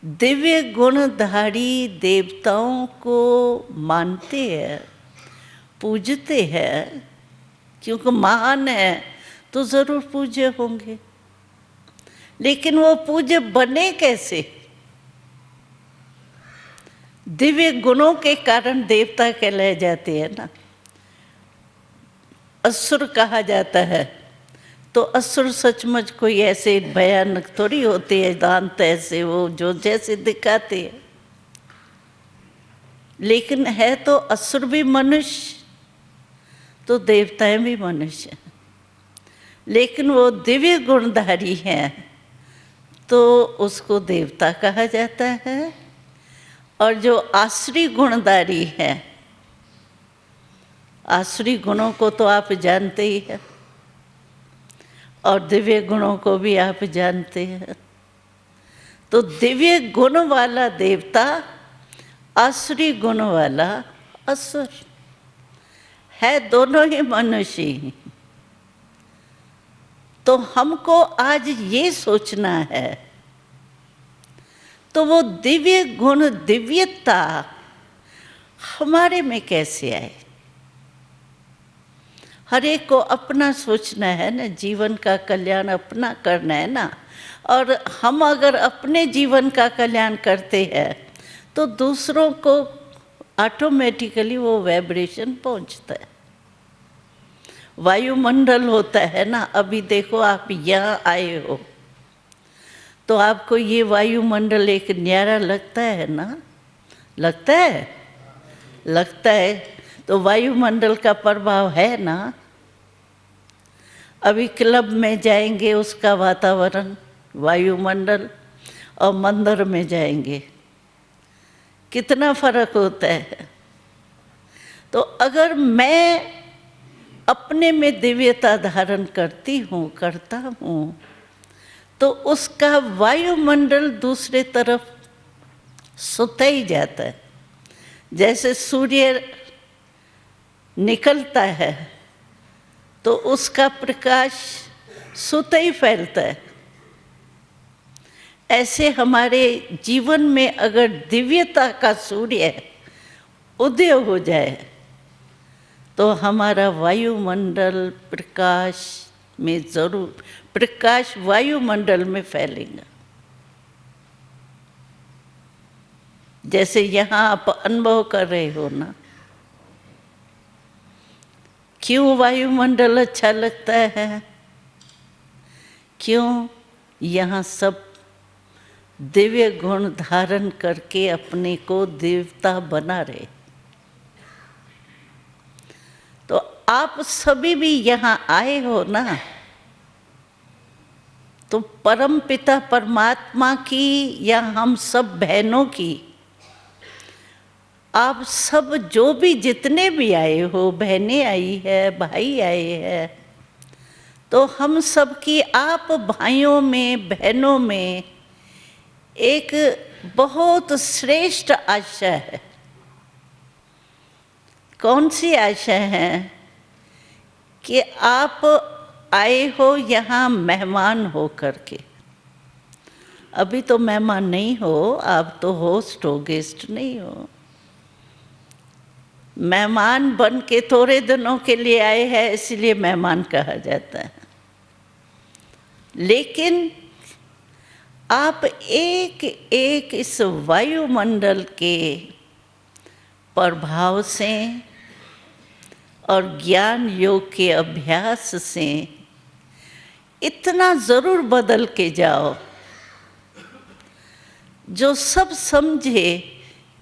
दिव्य गुणधारी देवताओं को मानते हैं, पूजते हैं, क्योंकि महान है तो जरूर पूज्य होंगे। लेकिन वो पूज्य बने कैसे? दिव्य गुणों के कारण देवता कहलाए जाते हैं ना। असुर कहा जाता है तो असुर सचमुच कोई ऐसे भयानक थोड़ी होते हैं, दांत ऐसे वो जो जैसे दिखाते हैं, लेकिन है तो असुर भी मनुष्य, तो देवताएं भी मनुष्य हैं। लेकिन वो दिव्य गुणधारी हैं तो उसको देवता कहा जाता है। और जो आसुरी गुणधारी है, आसुरी गुणों को तो आप जानते ही हैं और दिव्य गुणों को भी आप जानते हैं। तो दिव्य गुण वाला देवता, आसुरी गुण वाला असुर है, दोनों ही मनुष्य ही। तो हमको आज ये सोचना है, तो वो दिव्य गुण, दिव्यता हमारे में कैसे आए? हर एक को अपना सोचना है ना, जीवन का कल्याण अपना करना है ना। और हम अगर अपने जीवन का कल्याण करते हैं तो दूसरों को ऑटोमेटिकली वो वाइब्रेशन पहुंचता है। वायुमंडल होता है ना। अभी देखो आप यहाँ आए हो तो आपको ये वायुमंडल एक न्यारा लगता है ना? लगता है? लगता है तो वायुमंडल का प्रभाव है ना। अभी क्लब में जाएंगे, उसका वातावरण, वायुमंडल, और मंदिर में जाएंगे, कितना फर्क होता है। तो अगर मैं अपने में दिव्यता धारण करती हूँ, करता हूँ, तो उसका वायुमंडल दूसरे तरफ सुता ही जाता है। जैसे सूर्य निकलता है तो उसका प्रकाश सुता ही फैलता है। ऐसे हमारे जीवन में अगर दिव्यता का सूर्य उदय हो जाए तो हमारा वायुमंडल प्रकाश में जरूर, प्रकाश वायुमंडल में फैलेगा। जैसे यहाँ आप अनुभव कर रहे हो ना, क्यों वायुमंडल अच्छा लगता है? क्यों? यहाँ सब दिव्य गुण धारण करके अपने को देवता बना रहे। तो आप सभी भी यहाँ आए हो ना, तो परम पिता परमात्मा की या हम सब बहनों की, आप सब जो भी जितने भी आए हो, बहनें आई है, भाई आए हैं, तो हम सब की आप भाइयों में, बहनों में एक बहुत श्रेष्ठ आशा है। कौन सी आशा है? कि आप आए हो यहाँ मेहमान हो करके। अभी तो मेहमान नहीं हो, आप तो होस्ट हो, गेस्ट नहीं हो। मेहमान बन के थोड़े दिनों के लिए आए हैं, इसलिए मेहमान कहा जाता है। लेकिन आप एक एक इस वायुमंडल के प्रभाव से और ज्ञान योग के अभ्यास से इतना जरूर बदल के जाओ जो सब समझे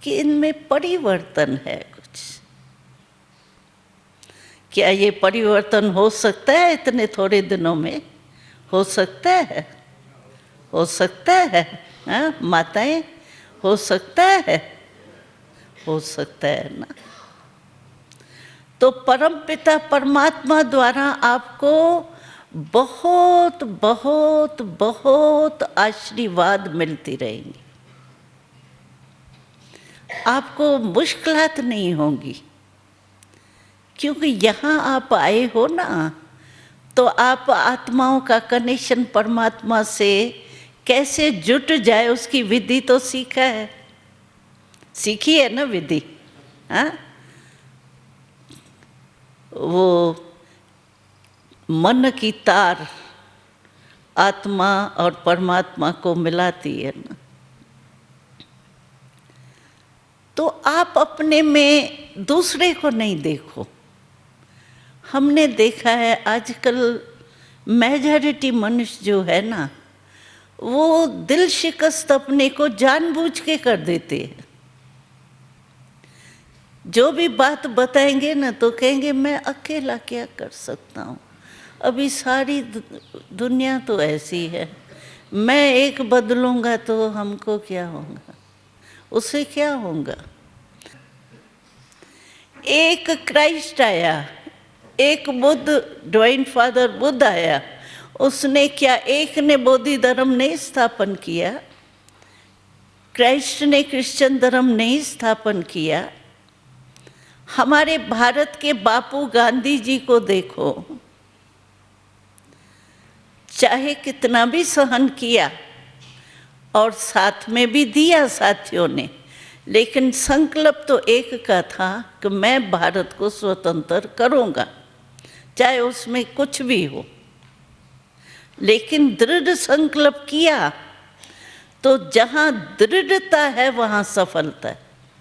कि इनमें परिवर्तन है कुछ। क्या ये परिवर्तन हो सकता है इतने थोड़े दिनों में? हो सकता है? हो सकता है? हाँ माताएं, हो सकता है? हो सकता है ना। तो परम पिता परमात्मा द्वारा आपको बहुत बहुत बहुत आशीर्वाद मिलती रहेंगी। आपको मुश्किलात नहीं होंगी, क्योंकि यहाँ आप आए हो ना, तो आप आत्माओं का कनेक्शन परमात्मा से कैसे जुट जाए उसकी विधि तो सीखा है, सीखी है ना विधि। हाँ, वो मन की तार आत्मा और परमात्मा को मिलाती है ना। तो आप अपने में दूसरे को नहीं देखो। हमने देखा है आजकल मेजॉरिटी मनुष्य जो है ना, वो दिल शिकस्त अपने को जानबूझ के कर देते हैं। जो भी बात बताएंगे ना तो कहेंगे मैं अकेला क्या कर सकता हूँ, अभी सारी दुनिया तो ऐसी है, मैं एक बदलूंगा तो हमको क्या होगा, उससे क्या होगा। एक क्राइस्ट आया, एक बुद्ध, डिवाइन फादर बुद्ध आया, उसने क्या, एक ने बोधि धर्म नहीं स्थापन किया, क्राइस्ट ने क्रिश्चियन धर्म नहीं स्थापन किया। हमारे भारत के बापू गांधी जी को देखो, चाहे कितना भी सहन किया और साथ में भी दिया साथियों ने, लेकिन संकल्प तो एक का था कि मैं भारत को स्वतंत्र करूंगा, चाहे उसमें कुछ भी हो। लेकिन दृढ़ संकल्प किया तो जहाँ दृढ़ता है वहाँ सफलता है।